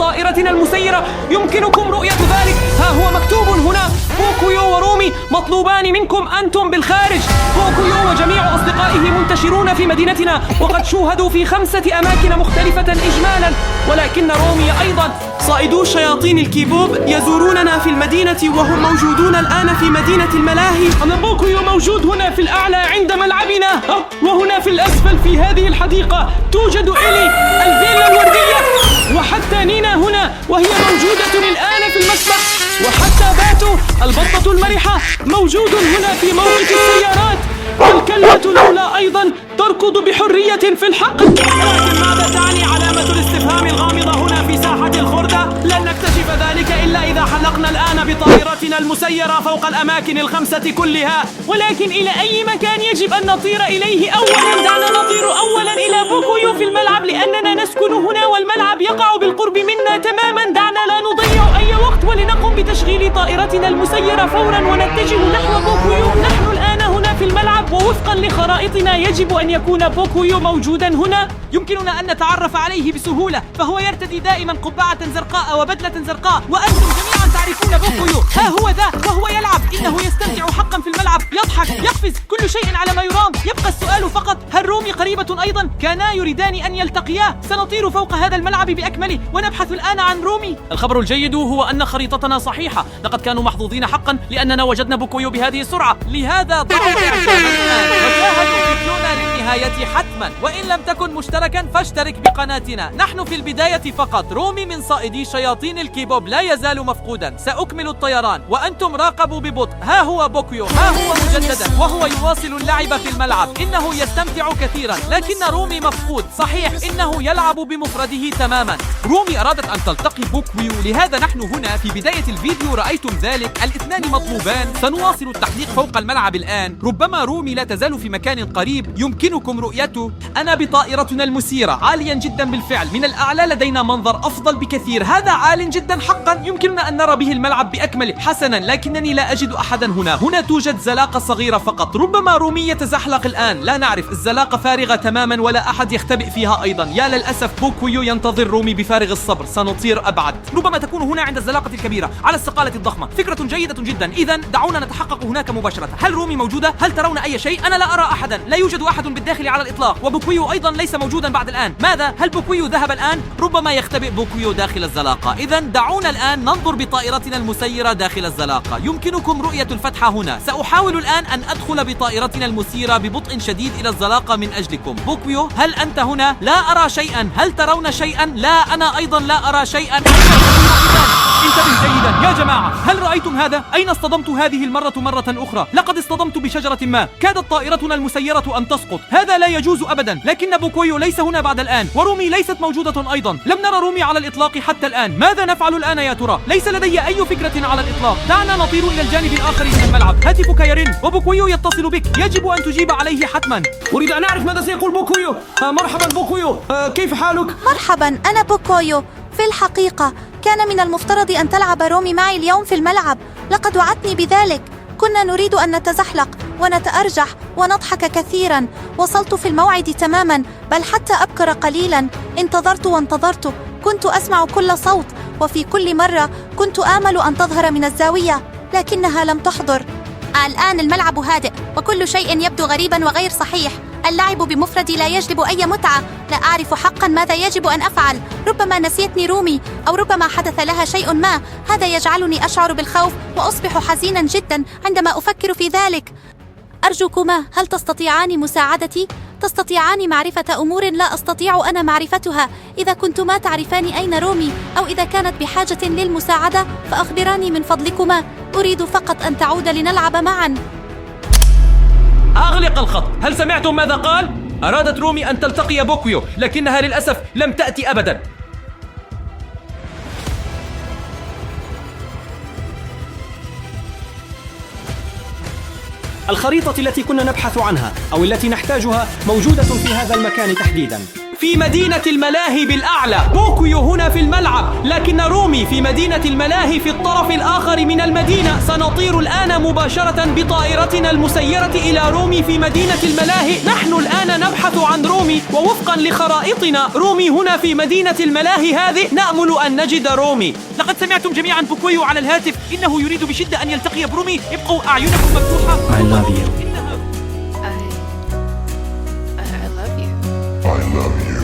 بطائرتنا المسيرة. يمكنكم رؤية ذلك، ها هو مكتوب هنا: بوكويو ورومي مطلوبان منكم أنتم بالخارج. بوكويو وجميع أصدقائه منتشرون في مدينتنا، وقد شوهدوا في 5 أماكن مختلفة إجمالا، ولكن رومي أيضا. صائدو شياطين الكيبوب يزوروننا في المدينة، وهم موجودون الآن في مدينة الملاهي. أنا بوكويو موجود هنا في الأعلى عند ملعبنا، وهنا في الأسفل في هذه الحديقة توجد إلي الفيلا الوردية، وحتى نينا هنا وهي موجودة الآن في المسبح، وحتى باتو البطة المرحة موجود هنا في موقف السيارات، والكلبة لولا أيضا تركض بحرية في الحقل. ولكن ماذا تعني علامة الاستفهام الغامضة هنا في ساحة الخردة؟ لن نكتشف ذلك إلا إذا حلقنا الآن بطائرتنا المسيرة فوق الأماكن ال5 كلها. ولكن إلى أي مكان يجب أن نطير إليه أولا؟ دعنا نطير أولا إلى بوكويو في الملعب، لأننا نسكن هنا والملعب يقع بالقرب منا تماما. دعنا لا نضيع أي وقت ولنقم بتشغيل طائرتنا المسيرة فورا ونتجه نحو بوكويو. نحن الآن هنا في الملعب، ووفقا لخرائطنا يجب أن يكون بوكويو موجودا هنا. يمكننا أن نتعرف عليه بسهولة، فهو يرتدي دائما قبعة زرقاء وبدلة زرقاء، وأنتم جميعا تعرفون بوكويو. ها هو ذا وهو يلعب، إنه يستمتع حقا في الملعب، يضحك، يقفز، كل شيء على ما يرام. يبقى السؤال فقط: هل رومي قريبة أيضا؟ كانا يريدان أن يلتقيا. سنطير فوق هذا الملعب بأكمله ونبحث الآن عن رومي. الخبر الجيد هو أن خريطتنا صحيحة، لقد كانوا محظوظين حقا لأننا وجدنا بوكويو بهذه السرعة. لهذا ضعوا إعجابنا الآن وشاهدوا فيديونا للنهاية حتما، وإن لم تكن مشتركا فاشترك بقناتنا. نحن في البداية فقط. رومي من صائدي شياطين الكيبوب لا يزال مفقودا. سأكمل الطيران وأنتم راقبوا ببطء. ها هو بوكويو، ها هو مجددا، وهو يواصل اللعب في الملعب. إنه يستمتع كثيرا، لكن رومي مفقود. صحيح، إنه يلعب بمفرده تماما. رومي أرادت أن تلتقي بوكويو، لهذا نحن هنا في بداية الفيديو رأيتم ذلك. الاثنان مطلوبان. سنواصل التحليق فوق الملعب الآن. ربما رومي لا تزال في مكان قريب يمكنكم رؤيته. أنا بطائرتنا المسيرة عاليا جدا بالفعل، من الأعلى لدينا منظر أفضل بكثير. هذا عال جدا حقا، يمكننا أن نرى به الملعب بأكمله. حسنا، لكنني لا أجد أحدا هنا توجد زلاقة صغيرة فقط. ربما رومي يتزحلق الآن، لا نعرف. الزلاقة فارغة تماما ولا أحد يختبئ فيها أيضا. يا للأسف، بوكويو ينتظر رومي بفارغ الصبر. سنطير أبعد. ربما تكون هنا عند الزلاقة الكبيرة على الصقالة الضخمة. فكرة جيدة جدا. إذا دعونا نتحقق هناك مباشرة. هل رومي موجودة؟ هل ترون أي شيء؟ أنا لا أرى أحدا، لا يوجد أحد بالداخل على الإطلاق، وبوكويو أيضا ليس موجودا بعد الآن. ماذا؟ هل بوكويو ذهب الآن؟ ربما يختبئ بوكويو داخل الزلاقة. إذا دعونا الآن ننظر بطائرتنا المسيرة داخل الزلاقة. يمكنكم رؤية الفتحة هنا. سأحاول الآن أن أدخل بطائرتنا المسيرة ببطء شديد إلى الزلاقة من أجلكم. بوكويو، هل أنت هنا؟ لا أرى شيئا. هل ترون شيئا؟ لا، أنا أيضا لا أرى شيئا. انتبه جيدا يا جماعة، هل رأيتم هذا؟ أين اصطدمت هذه المرة مرة أخرى؟ لقد اصطدمت بشجرة ما، كادت طائرتنا المسيرة أن تسقط. هذا لا يجوز أبدا. لكن بوكويو ليس هنا بعد الآن، ورومي ليست موجودة أيضا. لم نرى رومي على الإطلاق حتى الآن. ماذا نفعل الآن يا ترى؟ ليس لدي أي فكرة على الإطلاق. دعنا نطير إلى الجانب الآخر من الملعب. هاتفك يرن وبوكويو يتصل بك، يجب أن تجيب عليه حتما. أريد أن أعرف ماذا سيقول بوكويو. مرحبا بوكويو، كيف حالك؟ مرحبا، أنا بوكويو. في الحقيقة كان من المفترض أن تلعب رومي معي اليوم في الملعب، لقد وعدتني بذلك. كنا نريد أن نتزحلق ونتأرجح ونضحك كثيرا. وصلت في الموعد تماما، بل حتى أبكر قليلا. انتظرت وانتظرت، كنت أسمع كل صوت، وفي كل مرة كنت آمل أن تظهر من الزاوية، لكنها لم تحضر. الآن الملعب هادئ وكل شيء يبدو غريبا وغير صحيح. اللعب بمفردي لا يجلب أي متعة. لا أعرف حقا ماذا يجب أن أفعل. ربما نسيتني رومي، أو ربما حدث لها شيء ما. هذا يجعلني أشعر بالخوف وأصبح حزينا جدا عندما أفكر في ذلك. أرجوكما، هل تستطيعان مساعدتي؟ تستطيعان معرفة أمور لا أستطيع أنا معرفتها. إذا كنتما تعرفان أين رومي، أو إذا كانت بحاجة للمساعدة، فأخبراني من فضلكما. أريد فقط أن تعود لنلعب معا. أغلق الخط. هل سمعتم ماذا قال؟ أرادت رومي أن تلتقي بوكويو، لكنها للأسف لم تأتي أبدا. الخريطة التي كنا نبحث عنها أو التي نحتاجها موجودة في هذا المكان تحديدا. في مدينة الملاهي بالأعلى. بوكويو هنا في الملعب، لكن رومي في مدينة الملاهي في الطرف الآخر من المدينة. سنطير الآن مباشرة بطائرتنا المسيرة إلى رومي في مدينة الملاهي. نحن الآن نبحث عن رومي، ووفقا لخرائطنا رومي هنا في مدينة الملاهي هذه. نأمل أن نجد رومي. لقد سمعتم جميعا بوكويو على الهاتف، إنه يريد بشدة أن يلتقي برومي. ابقوا أعينكم مفتوحة. I love you. I love you.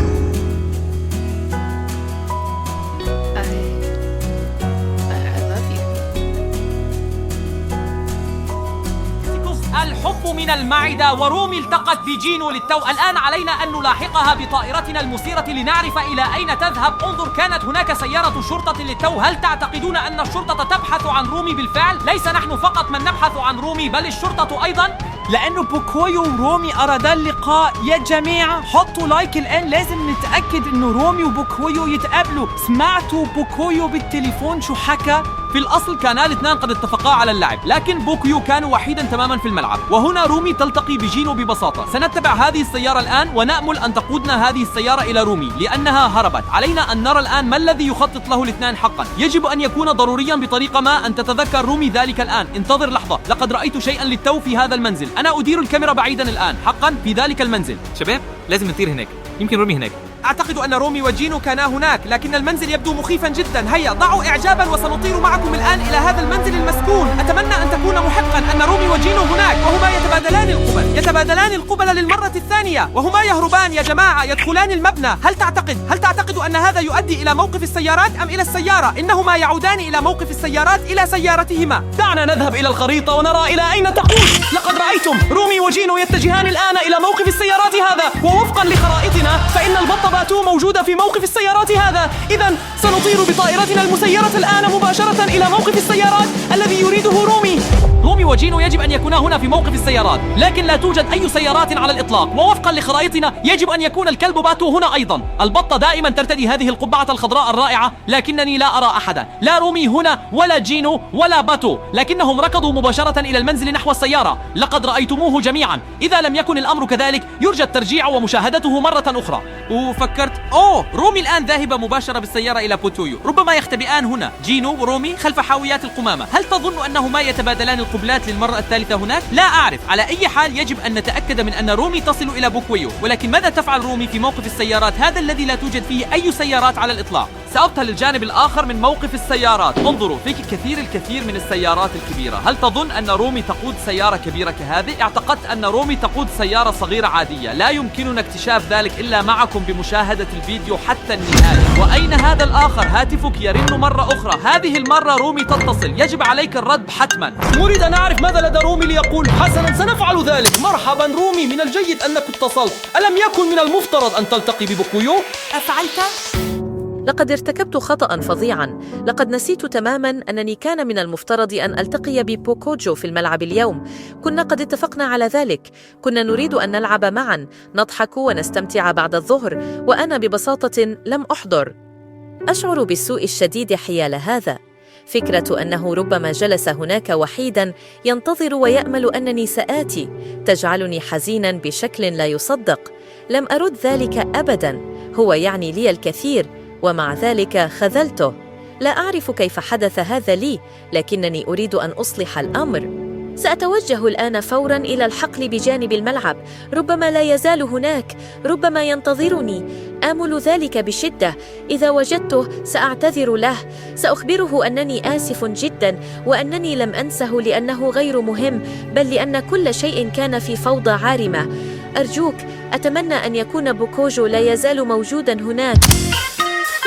الحب من المعدة، ورومي التقت بجينو للتو. الآن علينا أن نلاحقها بطائرتنا المسيرة لنعرف إلى أين تذهب. انظر، كانت هناك سيارة شرطة للتو. هل تعتقدون أن الشرطة تبحث عن رومي بالفعل؟ ليس نحن فقط من نبحث عن رومي، بل الشرطة أيضا، لأنه بوكويو ورومي أرادا اللقاء. يا جماعة حطوا لايك الآن، لازم نتأكد أنه رومي وبوكويو يتقابلوا. سمعتوا بوكويو بالتليفون شو حكى؟ في الأصل كانا الاثنان قد اتفقا على اللعب، لكن بوكيو كان وحيدا تماما في الملعب. وهنا رومي تلتقي بجينو ببساطة. سنتبع هذه السيارة الآن ونأمل أن تقودنا هذه السيارة إلى رومي، لأنها هربت. علينا أن نرى الآن ما الذي يخطط له الاثنان حقا. يجب أن يكون ضروريا بطريقة ما أن تتذكر رومي ذلك الآن. انتظر لحظة، لقد رأيت شيئا للتو في هذا المنزل. أنا أدير الكاميرا بعيدا الآن حقا في ذلك المنزل. شباب لازم نطير هناك، يمكن رومي هناك. أعتقد أن رومي وجينو كانا هناك، لكن المنزل يبدو مخيفا جدا. هيا ضعوا إعجابا وسنطير معكم الآن إلى هذا المنزل المسكون. أتمنى أن تكون محقا أن رومي وجينو هناك، وهما يتبادلان القبل للمرة الثانية، وهما يهربان. يا جماعة يدخلان المبنى. هل تعتقد أن هذا يؤدي إلى موقف السيارات أم إلى السيارة؟ إنهما يعودان إلى موقف السيارات، إلى سيارتهما. دعنا نذهب إلى الخريطة ونرى إلى أين تقود. لقد رأيتم رومي وجينو يتجهان الآن إلى موقف السيارات هذا، ووفقا لخرائطنا فإن البطة باتو موجودة في موقف السيارات هذا. إذن سنطير بطائرتنا المسيرة الآن مباشرة إلى موقف السيارات الذي يريده رومي. رومي وجينو يجب أن يكونا هنا في موقف السيارات، لكن لا توجد أي سيارات على الإطلاق. ووفقا لخرائطنا يجب أن يكون الكلب باتو هنا أيضا. البطة دائما ترتدي هذه القبعة الخضراء الرائعة، لكنني لا أرى أحدا. لا رومي هنا ولا جينو ولا باتو، لكنهم ركضوا مباشرة إلى المنزل نحو السيارة. لقد رأيتموه جميعا. إذا لم يكن الأمر كذلك يرجى الترجيع ومشاهدته مرة أخرى. وفكرت رومي الآن ذاهبة مباشرة بالسيارة إلى بوتويو. ربما يختبئان هنا جينو ورومي خلف حاويات القمامة. هل تظن أنهما يتبادلان القبلات للمرة الثالثة هناك؟ لا أعرف. على أي حال يجب أن نتأكد من أن رومي تصل إلى بوكويو. ولكن ماذا تفعل رومي في موقف السيارات هذا الذي لا توجد فيه أي سيارات على الإطلاق؟ سأبقى للجانب الآخر من موقف السيارات. انظروا، فيك الكثير من السيارات الكبيرة. هل تظن أن رومي تقود سيارة كبيرة كهذه؟ اعتقدت أن رومي تقود سيارة صغيرة عادية. لا يمكننا اكتشاف ذلك إلا معكم بمشاهدة الفيديو حتى النهاية. وأين هذا الآخر؟ هاتفك يرن مرة أخرى. هذه المرة رومي تتصل. يجب عليك الرد حتما. نريد أن نعرف ماذا لدى رومي ليقول. حسنا، سنفعل ذلك. مرحبا رومي، من الجيد أنك اتصلت. ألم يكن من المفترض أن تلتقي ببوكويو؟ أفعلت؟ لقد ارتكبت خطأ فظيعا. لقد نسيت تماما أنني كان من المفترض أن ألتقي ببوكوجو في الملعب اليوم. كنا قد اتفقنا على ذلك. كنا نريد أن نلعب معا، نضحك ونستمتع بعد الظهر، وأنا ببساطة لم أحضر. أشعر بالسوء الشديد حيال هذا. فكرة أنه ربما جلس هناك وحيدا ينتظر ويأمل أنني سآتي تجعلني حزينا بشكل لا يصدق. لم أرد ذلك أبدا. هو يعني لي الكثير، ومع ذلك خذلته. لا أعرف كيف حدث هذا لي، لكنني أريد أن أصلح الأمر. سأتوجه الآن فوراً إلى الحقل بجانب الملعب. ربما لا يزال هناك، ربما ينتظرني. آمل ذلك بشدة. إذا وجدته سأعتذر له. سأخبره أنني آسف جداً، وأنني لم أنسه لأنه غير مهم، بل لأن كل شيء كان في فوضى عارمة. أرجوك، أتمنى أن يكون بوكوجو لا يزال موجوداً هناك.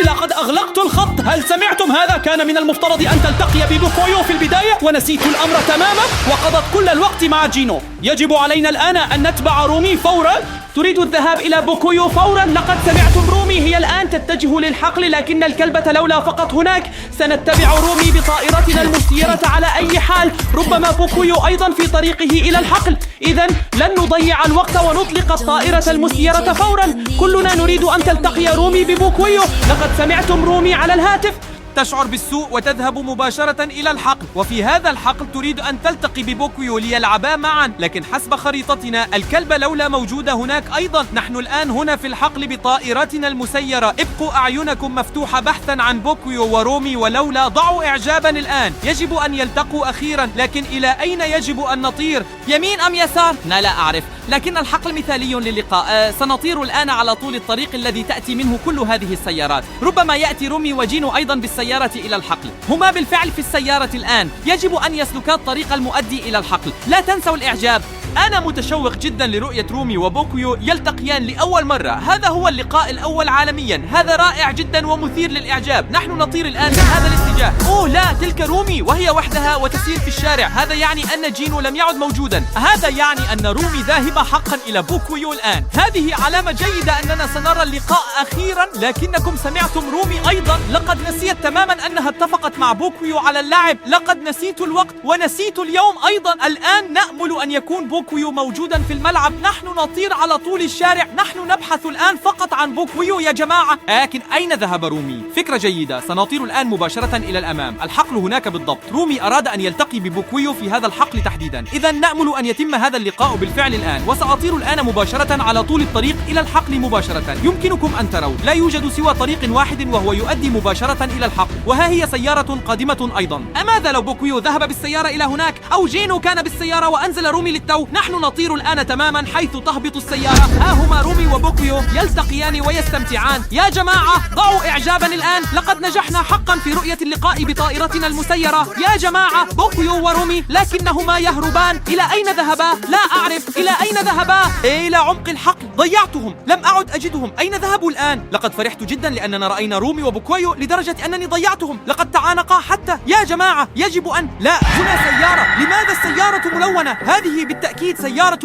لقد أغلقت الخط. هل سمعتم هذا؟ كان من المفترض أن تلتقي ببوكويو في البداية، ونسيت الأمر تماما وقضت كل الوقت مع جينو. يجب علينا الآن أن نتبع رومي فورا. تريد الذهاب إلى بوكويو فورا. لقد سمعتم رومي، هي الآن تتجه للحقل، لكن الكلبة لولا فقط هناك. سنتبع رومي بطائرتنا المسيرة على أي حال. ربما بوكويو أيضا في طريقه إلى الحقل. إذن لن نضيع الوقت ونطلق الطائرة المسيرة فورا. كلنا نريد أن تلتقي رومي ببوكويو. لقد سمعتم رومي على الهاتف. تشعر بالسوء وتذهب مباشرة إلى الحقل، وفي هذا الحقل تريد أن تلتقي ببوكويو ليلعبا معا، لكن حسب خريطتنا الكلب لولا موجود هناك أيضا. نحن الآن هنا في الحقل بطائرتنا المسيرة. ابقوا أعينكم مفتوحة بحثا عن بوكويو ورومي ولولا. ضعوا إعجابا الآن، يجب أن يلتقوا أخيرا، لكن إلى أين يجب أن نطير؟ يمين أم يسار؟ أنا لا أعرف، لكن الحقل مثالي للقاء. سنطير الآن على طول الطريق الذي تأتي منه كل هذه السيارات. ربما يأتي رومي وجينو أيضا بالسيارة إلى الحقل. هما بالفعل في السيارة الآن. يجب أن يسلكا الطريق المؤدي إلى الحقل. لا تنسوا الإعجاب. أنا متشوق جدا لرؤية رومي وبوكويو يلتقيان لأول مرة. هذا هو اللقاء الأول عالميا. هذا رائع جدا ومثير للإعجاب. نحن نطير الآن في هذا الاتجاه. أوه لا، تلك رومي وهي وحدها وتسير في الشارع. هذا يعني أن جينو لم يعد موجودا. هذا يعني أن رومي ذاهبة حقا إلى بوكويو الآن. هذه علامة جيدة أننا سنرى اللقاء أخيرا. لكنكم سمعتم رومي أيضا لقد نسيت تماما أنها اتفقت مع بوكويو على اللعب. لقد نسيت الوقت ونسيت اليوم أيضا. الآن نأمل أن يكون بوكويو موجودا في الملعب. نحن نطير على طول الشارع. نحن نبحث الآن فقط عن بوكويو يا جماعة. لكن أين ذهب رومي؟ فكرة جيدة. سنطير الآن مباشرة إلى الأمام. الحقل هناك بالضبط. رومي أراد أن يلتقي ببوكويو في هذا الحقل تحديدا. إذا نأمل أن يتم هذا اللقاء بالفعل الآن. وسأطير الآن مباشرة على طول الطريق إلى الحقل مباشرة. يمكنكم أن تروا لا يوجد سوى طريق واحد وهو يؤدي مباشرة إلى الحقل. وها هي سيارة قادمة أيضا. أماذا لو بوكويو ذهب بالسيارة إلى هناك؟ أو جينو كان بالسيارة وأنزل رومي للتو؟ نحن نطير الآن تماما حيث تهبط السيارة. ها هما رومي وبوكويو يلتقيان ويستمتعان. يا جماعة ضعوا إعجابا الآن. لقد نجحنا حقا في رؤية اللقاء بطائرتنا المسيرة. يا جماعة بوكويو ورومي لكنهما يهربان. إلى أين ذهبا؟ لا أعرف. إلى أين ذهبا؟ إلى عمق الحقل. ضيعتهم، لم أعد أجدهم. أين ذهبوا الآن؟ لقد فرحت جدا لأننا رأينا رومي وبوكويو لدرجة أنني ضيعتهم. لقد تعانقا حتى. يا جماعة يجب أن... لا، هنا سيارة. لماذا السيارة ملونة؟ هذه بالتأكيد سيارة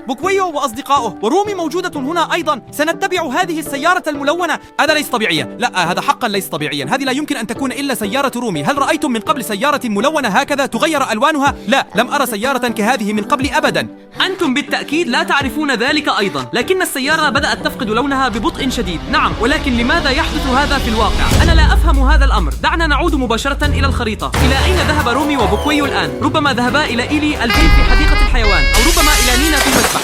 بوكويو وأصدقائه. ورومي موجودة هنا أيضا. سنتبع هذه السيارة الملونة. هذا ليس طبيعيا. لا، هذا حقا ليس طبيعيا. هذه لا يمكن أن تكون إلا سيارة رومي. هل رأيتم من قبل سيارة ملونة هكذا تغير ألوانها؟ لا، لم أرى سيارة كهذه من قبل أبدا. أنتم بالتأكيد لا تعرفون ذلك أيضا. لكن السيارة بدأت تفقد لونها ببطء شديد. نعم، ولكن لماذا يحدث هذا في الواقع؟ أنا لا أفهم هذا الأمر. دعنا نعود مباشرة إلى الخريطة. إلى أين ذهب رومي وبوكويو الآن؟ ربما ذهبا إلى إيلي الفيل في حديقة الحيوان، أو ربما إلى نينا في المسبح.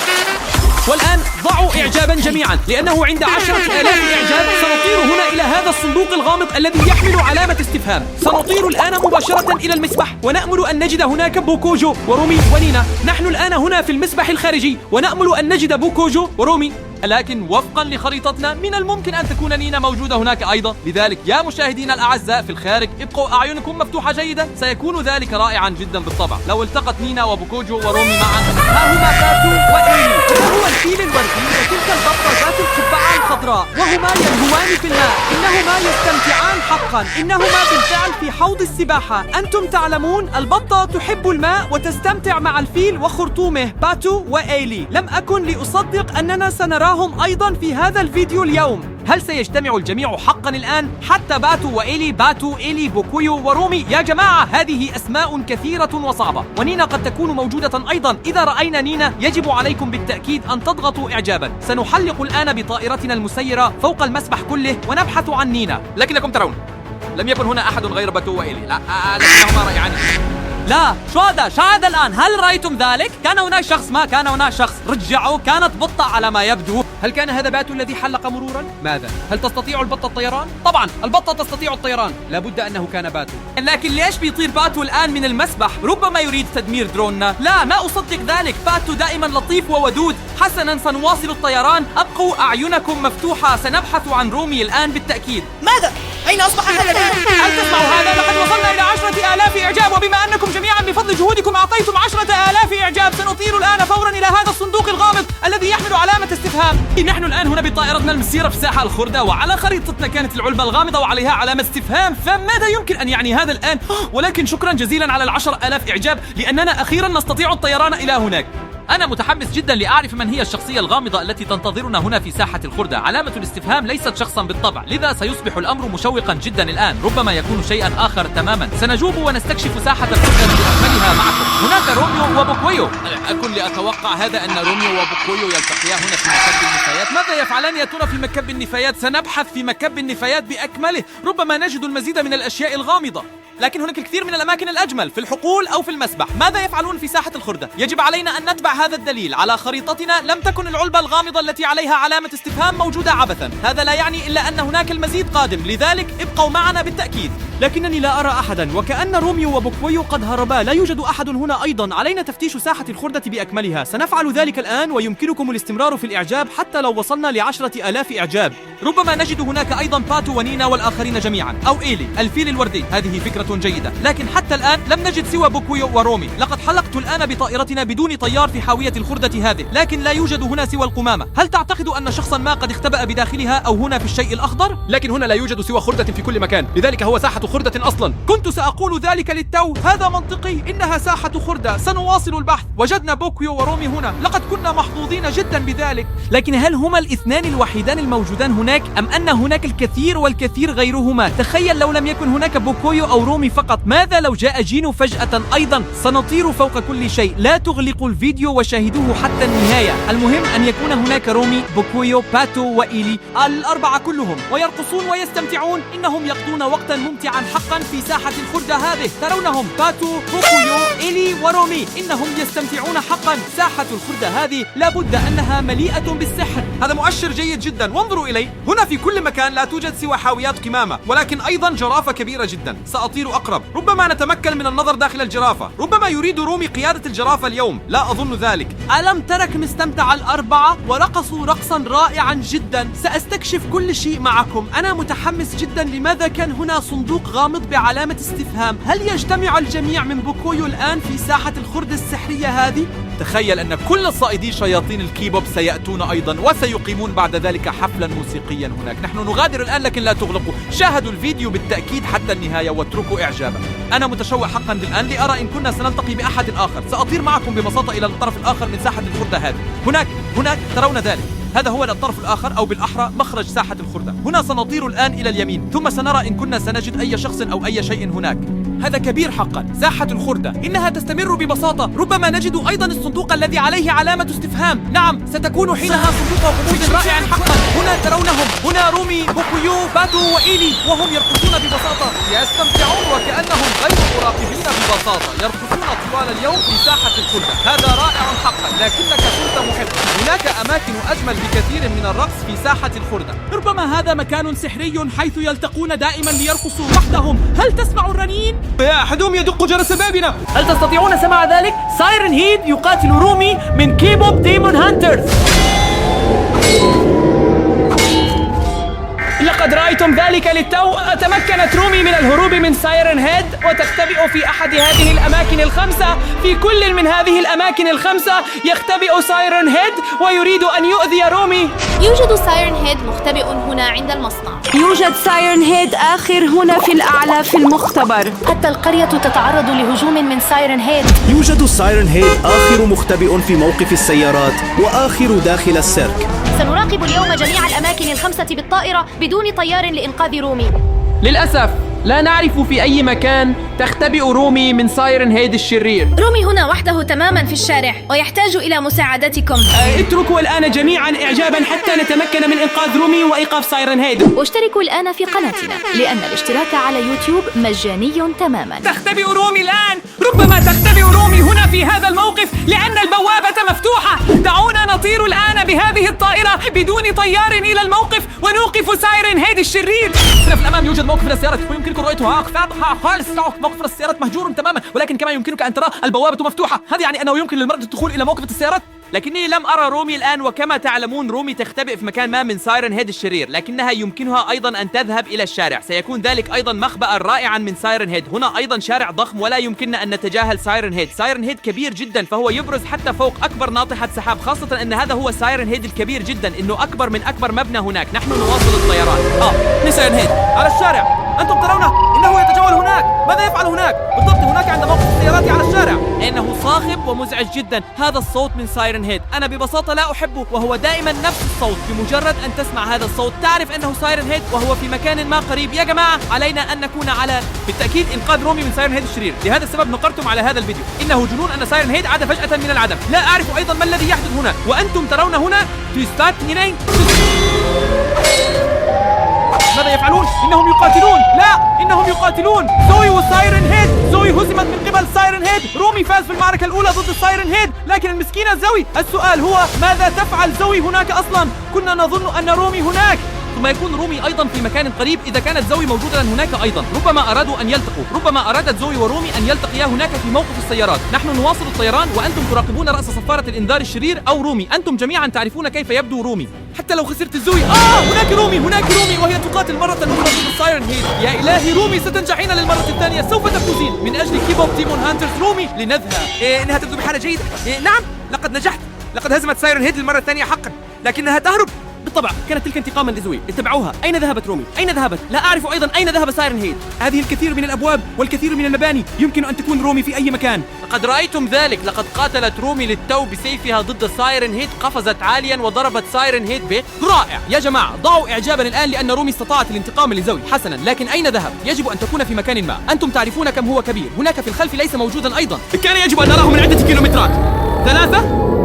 والآن ضعوا إعجابا جميعا، لأنه عند 10,000 إعجاب سنطير هنا إلى هذا الصندوق الغامض الذي يحمل علامة استفهام. سنطير الآن مباشرة إلى المسبح، ونأمل أن نجد هناك بوكوجو ورومي ونينا. نحن الآن هنا في المسبح الخارجي، ونأمل أن نجد بوكوجو ورومي. لكن وفقا لخريطتنا من الممكن أن تكون نينا موجودة هناك أيضا. لذلك يا مشاهدينا الأعزاء في الخارج ابقوا أعينكم مفتوحة جيدا. سيكون ذلك رائعا جدا بالطبع لو التقت نينا وبوكوجو ورومي معا. ها هما باتو وإيلي. ها هو الفيل الوردي وتلك البطة ذات القبعة الخضراء، وهما يلهوان في الماء. إنهما يستمتعان حقا. إنهما بالفعل في حوض السباحة. أنتم تعلمون البطة تحب الماء وتستمتع مع الفيل وخرطومه باتو وإيلي. لم أكن لأصدق أننا سنراهم أيضا في هذا الفيديو اليوم. هل سيجتمع الجميع حقا الآن؟ حتى باتو وإيلي، باتو، إيلي، بوكويو ورومي. يا جماعة هذه أسماء كثيرة وصعبة. ونينا قد تكون موجودة أيضا. إذا رأينا نينا يجب عليكم بالتأكيد أن تضغطوا إعجابا. سنحلق الآن بطائرتنا المسيرة فوق المسبح كله ونبحث عن نينا. لكنكم ترون لم يكن هنا أحد غير باتو وإيلي. لا، لكنهما رائعان. لا، شو هذا الآن؟ هل رأيتم ذلك؟ كان هناك شخص، ما كان هناك شخص. رجعوا، كانت بطة على ما يبدو. هل كان هذا باتو الذي حلق مرورا؟ ماذا؟ هل تستطيع البطة الطيران؟ طبعا البطة تستطيع الطيران. لابد أنه كان باتو. لكن ليش بيطير باتو الآن من المسبح؟ ربما يريد تدمير دروننا. لا، ما أصدق ذلك. باتو دائما لطيف وودود. حسنا، سنواصل الطيران. أبقوا أعينكم مفتوحة. سنبحث عن رومي الآن بالتأكيد. ماذا؟ أين أصبح هذا الآن؟ هل تسمعوا هذا؟ لقد وصلنا إلى 10,000 إعجاب، وبما أنكم جميعا بفضل جهودكم أعطيتم 10,000 إعجاب سنطير الآن فورا إلى هذا الصندوق الغامض الذي يحمل علامة استفهام. نحن الآن هنا بطائرتنا المسيرة في ساحة الخردة، وعلى خريطتنا كانت العلبة الغامضة وعليها علامة استفهام. فماذا يمكن أن يعني هذا الآن؟ ولكن شكرا جزيلا على 10,000 إعجاب، لأننا أخيرا نستطيع الطيران إلى هناك. أنا متحمس جدا لأعرف من هي الشخصية الغامضة التي تنتظرنا هنا في ساحة الخردة. علامة الاستفهام ليست شخصا بالطبع، لذا سيصبح الأمر مشوقا جدا الآن. ربما يكون شيئا آخر تماما. سنجوب ونستكشف ساحة الخردة بأكملها معكم. هناك روميو وبوكويو. أكن لأتوقع هذا أن روميو وبوكويو يلتقيا هنا في مكب النفايات. ماذا يفعلان يا ترى في مكب النفايات؟ سنبحث في مكب النفايات بأكمله، ربما نجد المزيد من الأشياء الغامضة. لكن هناك الكثير من الأماكن الأجمل في الحقول أو في المسبح. ماذا يفعلون في ساحة الخردة؟ يجب علينا أن نتبع هذا الدليل. على خريطتنا لم تكن العلبة الغامضة التي عليها علامة استفهام موجودة عبثا. هذا لا يعني إلا أن هناك المزيد قادم، لذلك ابقوا معنا بالتأكيد. لكنني لا أرى أحدا، وكأن روميو وبوكويو قد هربا. لا يوجد أحد هنا أيضا. علينا تفتيش ساحة الخردة بأكملها. سنفعل ذلك الآن، ويمكنكم الاستمرار في الإعجاب حتى لو وصلنا ل10,000 إعجاب. ربما نجد هناك أيضا باتو ونينا والآخرين جميعا، أو إيلي الفيل الوردي. هذه فكرة جيدة، لكن حتى الآن لم نجد سوى بوكويو ورومي. لقد حلقت الآن بطائرتنا بدون طيار في حاوية الخردة هذه، لكن لا يوجد هنا سوى القمامة. هل تعتقد أن شخصا ما قد اختبأ بداخلها أو هنا في الشيء الأخضر؟ لكن هنا لا يوجد سوى خردة في كل مكان، لذلك هو ساحة خردة أصلا. كنت سأقول ذلك للتو. هذا منطقي، إنها ساحة خردة. سنواصل البحث. وجدنا بوكويو ورومي هنا، لقد كنا محظوظين جدا بذلك. لكن هل هما الاثنان الوحيدان الموجودان هناك، أم أن هناك الكثير والكثير غيرهما؟ تخيل لو لم يكن هناك بوكويو أو رومي فقط. ماذا لو جاء جينو فجأة أيضا؟ سنطير فوق كل شيء. لا تغلقوا الفيديو وشاهدوه حتى النهاية. المهم أن يكون هناك رومي، بوكويو، باتو وإيلي، الأربعة كلهم، ويرقصون ويستمتعون. إنهم يقضون وقتا ممتعا حقا في ساحة الخردة هذه. ترونهم، باتو، بوكويو، إيلي ورومي، إنهم يستمتعون حقا. ساحة الخردة هذه لابد أنها مليئة بالسحر. هذا مؤشر جيد جدا. وانظروا إلي، هنا في كل مكان لا توجد سوى حاويات قمامة، ولكن أيضا جرافة كبيرة جدا. سأطير أقرب، ربما نتمكن من النظر داخل الجرافة. ربما يريد رومي قيادة الجرافة اليوم، لا أظن ذلك. ألم ترى كم استمتع الأربعة ورقصوا رقصا رائعا جدا؟ سأستكشف كل شيء معكم. أنا متحمس جدا. لماذا كان هنا صندوق غامض بعلامة استفهام؟ هل يجتمع الجميع من بوكويو الآن في ساحة الخردة السحرية هذه؟ تخيل أن كل صائدي شياطين الكيبوب سيأتون أيضا، وسيقيمون بعد ذلك حفلا موسيقيا هناك. نحن نغادر الآن، لكن لا تغلقوا. شاهدوا الفيديو بالتأكيد حتى النهاية واتركوا إعجابا. أنا متشوق حقا الآن لأرى إن كنا سنلتقي بأحد آخر. سأطير معكم ببساطة إلى الطرف الآخر من ساحة الخردة هذه. هناك ترون ذلك. هذا هو الطرف الآخر، أو بالأحرى مخرج ساحة الخردة. هنا سنطير الآن إلى اليمين، ثم سنرى إن كنا سنجد أي شخص أو أي شيء هناك. هذا كبير حقا. ساحة الخردة إنها تستمر ببساطة. ربما نجد أيضا الصندوق الذي عليه علامة استفهام. نعم، ستكون حينها صندوق غموض رائع حقا. هنا ترونهم، هنا رومي، بوكويو، باتو وإيلي، وهم يرقصون ببساطة. يستمتعون وكأنهم غير مراقبين ببساطة. يرقصون طوال اليوم في ساحة الخردة. هذا رائع حقا، لكنك كنت محق. هناك أماكن أجمل بكثير من الرقص في ساحة الخردة. ربما هذا مكان سحري حيث يلتقون دائما ليرقصوا وحدهم. هل تسمع الرنين؟ يا أحدهم يدق جرس بابنا. هل تستطيعون سماع ذلك؟ سايرن هيد يقاتل رومي من كيبوب ديمون هانترز. لقد رأيتم ذلك للتو. تمكنت رومي من الهروب من سايرن هيد وتختبئ في أحد هذه الأماكن الخمسة. في كل من هذه الأماكن الخمسة يختبئ سايرن هيد ويريد أن يؤذي رومي. يوجد سايرن هيد مختبئ هنا عند المصنع. يوجد سايرن هيد آخر هنا في الأعلى في المختبر. حتى القرية تتعرض لهجوم من سايرن هيد. يوجد سايرن هيد آخر مختبئ في موقف السيارات، وآخر داخل السيرك. سنراقب اليوم جميع الأماكن الخمسة بالطائرة بدون طيار لإنقاذ رومي. للأسف لا نعرف في أي مكان تختبئ رومي من سايرن هيد الشرير. رومي هنا وحده تماما في الشارع ويحتاج إلى مساعدتكم. اتركوا الآن جميعا إعجابا حتى نتمكن من إنقاذ رومي وإيقاف سايرن هيد. واشتركوا الآن في قناتنا لأن الاشتراك على يوتيوب مجاني تماما. تختبئ رومي الآن. ربما تختبئ رومي هنا في هذا الموقف لأن البوابة مفتوحة. دعونا نطير الآن بهذه الطائرة بدون طيار إلى الموقف ونوقف سايرن هيد الشرير. هنا في الأمام يوجد موقف للسيارات ويمكنكم رؤيته. خالص موقف السيارات مهجور تماما، ولكن كما يمكنك أن ترى البوابة مفتوحة. هذا يعني أنه يمكن للمرء الدخول إلى موقف السيارات. لكني لم أرى رومي الآن، وكما تعلمون رومي تختبئ في مكان ما من سايرن هيد الشرير، لكنها يمكنها أيضا أن تذهب إلى الشارع. سيكون ذلك أيضا مخبأ رائعا من سايرن هيد. هنا أيضا شارع ضخم ولا يمكننا أن نتجاهل سايرن هيد. سايرن هيد كبير جدا، فهو يبرز حتى فوق أكبر ناطحة سحاب، خاصة أن هذا هو سايرن هيد الكبير جدا، إنه أكبر من أكبر مبنى هناك. نحن نواصل الطيران. سايرن هيد على الشارع، أنتم ترونه إنه يتجول هناك. ماذا يفعل هناك بالضبط؟ هناك عند موقف السيارات على الشارع. إنه صاخب ومزعج جدا. هذا الصوت من سايرن هيد، أنا ببساطة لا أحبه، وهو دائما نفس الصوت. بمجرد أن تسمع هذا الصوت تعرف أنه سايرن هيد وهو في مكان ما قريب. يا جماعة علينا أن نكون على بالتأكيد إنقاذ رومي من سايرن هيد الشرير. لهذا السبب نقرتم على هذا الفيديو. إنه جنون أن سايرن هيد عاد فجأة من العدم. لا أعرف أيضا ما الذي يحدث هنا، وأنتم ترون هنا تيستات نينين. ماذا يفعلون؟ إنهم يقاتلون. لا، إنهم يقاتلون. زوي وسايرن هيد. زوي هزمت من قبل سايرن هيد. رومي فاز في المعركة الأولى ضد سايرن هيد، لكن المسكينة زوي. السؤال هو ماذا تفعل زوي هناك أصلا؟ كنا نظن أن رومي هناك. ثم يكون رومي أيضا في مكان قريب إذا كانت زوي موجودة هناك أيضا. ربما أرادوا أن يلتقوا، ربما أرادت زوي ورومي أن يلتقيا هناك في موقف السيارات. نحن نواصل الطيران وأنتم تراقبون رأس صفارة الإنذار الشرير أو رومي. أنتم جميعا تعرفون كيف يبدو رومي. حتى لو خسرت الزوي. هناك رومي، هناك رومي وهي تقاتل مرة أخرى ضد سايرن هيد. يا إلهي رومي ستنجحين للمرة الثانية، سوف تفوزين من أجل كيبوب ديمون هانترز. رومي لنذهب. إنها تبدو بحالة جيدة. نعم لقد نجحت، لقد هزمت سايرن هيد للمرة الثانية حقا، لكنها تهرب. بالطبع كانت تلك انتقاما لزوي. اتبعوها. أين ذهبت رومي؟ أين ذهبت؟ لا أعرف أيضا أين ذهب سايرن هيد. هذه الكثير من الأبواب والكثير من المباني، يمكن أن تكون رومي في أي مكان. لقد رأيتم ذلك. لقد قاتلت رومي للتو بسيفها ضد سايرن هيد، قفزت عاليا وضربت سايرن هيد رائع. يا جماعة ضعوا إعجابا الآن لأن رومي استطاعت الانتقام لزوي. حسنا، لكن أين ذهب؟ يجب أن تكون في مكان ما. أنتم تعرفون كم هو كبير. هناك في الخلف ليس موجودا أيضا. كان يجب أن نراه من عدة كيلومترات. 3؟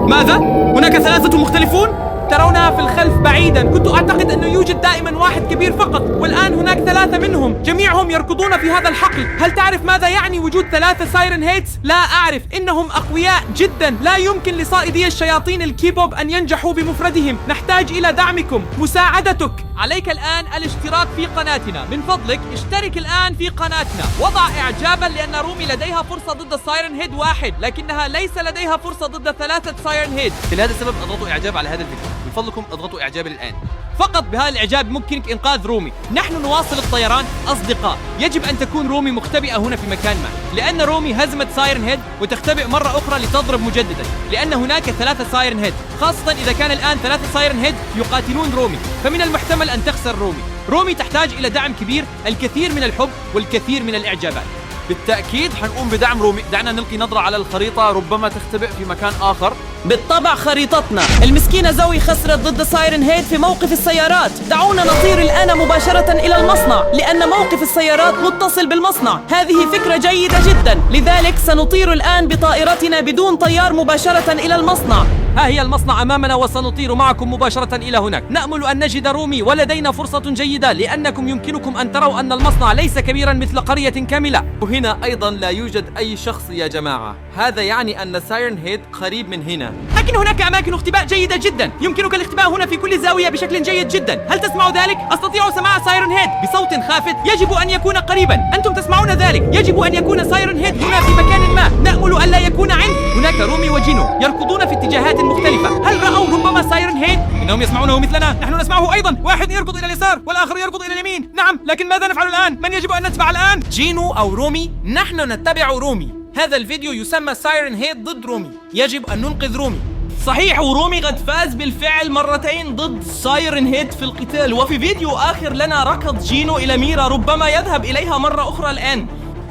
ماذا؟ هناك 3 مختلفون؟ ترونها في الخلف بعيدا. كنت أعتقد أنه يوجد دائما واحد كبير فقط، والآن هناك 3 منهم، جميعهم يركضون في هذا الحقل. هل تعرف ماذا يعني وجود 3 سايرن هيدز؟ لا أعرف. إنهم أقوياء جدا. لا يمكن لصائدي الشياطين الكيبوب أن ينجحوا بمفردهم. نحتاج إلى دعمكم، مساعدتك. عليك الآن الاشتراك في قناتنا. من فضلك اشترك الآن في قناتنا. وضع إعجابا لأن رومي لديها فرصة ضد سايرن هيد واحد، لكنها ليس لديها فرصة ضد 3 سايرن هيد. لهذا السبب اضغطوا إعجاب على هذا الفيديو. من فضلكم اضغطوا إعجاب الآن. فقط بهذا الإعجاب ممكنك إنقاذ رومي. نحن نواصل الطيران. أصدقاء يجب أن تكون رومي مختبئة هنا في مكان ما، لأن رومي هزمت سايرن هيد وتختبئ مرة أخرى لتضرب مجددا، لأن هناك 3 سايرن هيد، خاصة إذا كان الآن 3 سايرن هيد يقاتلون رومي، فمن المحتمل أن تخسر رومي. رومي تحتاج إلى دعم كبير، الكثير من الحب والكثير من الإعجابات. بالتأكيد حنقوم بدعم رومي. دعنا نلقي نظرة على الخريطة، ربما تختبئ في مكان آخر. بالطبع خريطتنا. المسكينة زوي خسرت ضد سايرن هيد في موقف السيارات. دعونا نطير الآن مباشرة إلى المصنع، لأن موقف السيارات متصل بالمصنع. هذه فكرة جيدة جدا، لذلك سنطير الآن بطائرتنا بدون طيار مباشرة إلى المصنع. ها هي المصنع أمامنا وسنطير معكم مباشرة إلى هناك. نأمل أن نجد رومي، ولدينا فرصة جيدة لأنكم يمكنكم أن تروا أن المصنع ليس كبيرا مثل قرية كاملة. وهنا أيضا لا يوجد أي شخص يا جماعة. هذا يعني أن سايرن هيد قريب من هنا، لكن هناك أماكن اختباء جيدة جدا. يمكنك الاختباء هنا في كل زاوية بشكل جيد جدا. هل تسمع ذلك؟ أستطيع سماع سايرن هيد بصوت خافت. يجب أن يكون قريبا. أنتم تسمعون ذلك؟ يجب أن يكون سايرن هيد هنا في مكان ما. نأمل ألا يكون عند. هناك رومي وجينو يركضون في اتجاهات مختلفة. هل رأوا ربما سايرن هيد؟ إنهم يسمعونه مثلنا، نحن نسمعه أيضا. واحد يركض إلى اليسار والآخر يركض إلى اليمين. نعم، لكن ماذا نفعل الآن؟ من يجب أن نتبع الآن؟ جينو أو رومي؟ نحن نتبع رومي. هذا الفيديو يسمى سايرن هيد ضد رومي. يجب أن ننقذ رومي. صحيح، ورومي قد فاز بالفعل مرتين ضد سايرن هيد في القتال، وفي فيديو آخر لنا ركض جينو إلى ميرا، ربما يذهب إليها مرة أخرى الآن.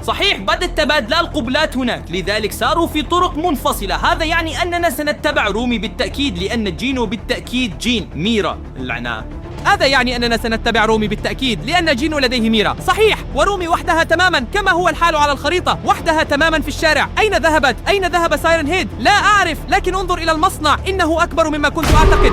صحيح، بدت تبادل القبلات هناك، لذلك صاروا في طرق منفصلة. هذا يعني أننا سنتبع رومي بالتأكيد، لأن جينو بالتأكيد جين ميرا اللعنة. هذا يعني أننا سنتبع رومي بالتأكيد، لأن جينو لديه ميرا. صحيح، ورومي وحدها تماما كما هو الحال على الخريطة، وحدها تماما في الشارع. أين ذهبت؟ أين ذهب سايرن هيد؟ لا أعرف، لكن انظر إلى المصنع، إنه أكبر مما كنت أعتقد.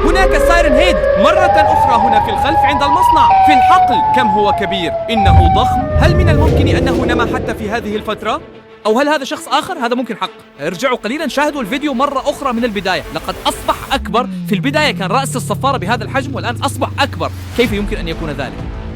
هناك سايرن هيد مرة أخرى هنا في الخلف عند المصنع في الحقل. كم هو كبير، إنه ضخم. هل من الممكن أنه نما حتى في هذه الفترة؟ أو هل هذا شخص آخر؟ هذا ممكن حق. ارجعوا قليلا، شاهدوا الفيديو مرة أخرى من البداية. لقد أصبح أكبر. في البداية كان رأس الصفارة بهذا الحجم والآن أصبح أكبر. كيف يمكن أن يكون ذلك؟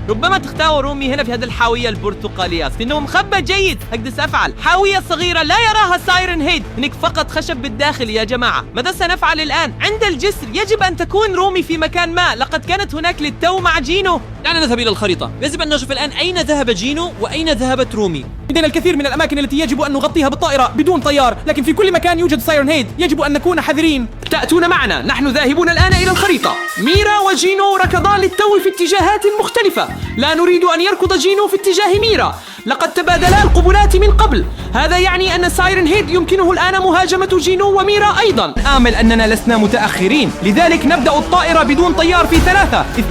ربما تختار رومي هنا في هذه الحاوية البرتقالية، إنه مخبى جيد. هكذا سأفعل. حاوية صغيرة لا يراها سايرن هيد، هناك فقط خشب بالداخل يا جماعة. ماذا سنفعل الآن؟ عند الجسر يجب أن تكون رومي في مكان ما، لقد كانت هناك للتو مع جينو. دعنا نذهب إلى الخريطة. يجب أن نشوف الآن أين ذهب جينو وأين ذهبت رومي. لدينا الكثير من الأماكن التي يجب أن نغطيها بالطائرة بدون طيار، لكن في كل مكان يوجد سايرن هيد، يجب أن نكون حذرين. تأتون معنا، نحن ذاهبون الآن إلى الخريطة. ميرا وجينو ركضا للتو في اتجاهات مختلفة، لا نريد أن يركض جينو في اتجاه ميرا، لقد تبادلا القبلات من قبل. هذا يعني أن سايرن هيد يمكنه الآن مهاجمة جينو وميرا أيضا. آمل أننا لسنا متأخرين، لذلك نبدأ الطائرة بدون طيار في 3 2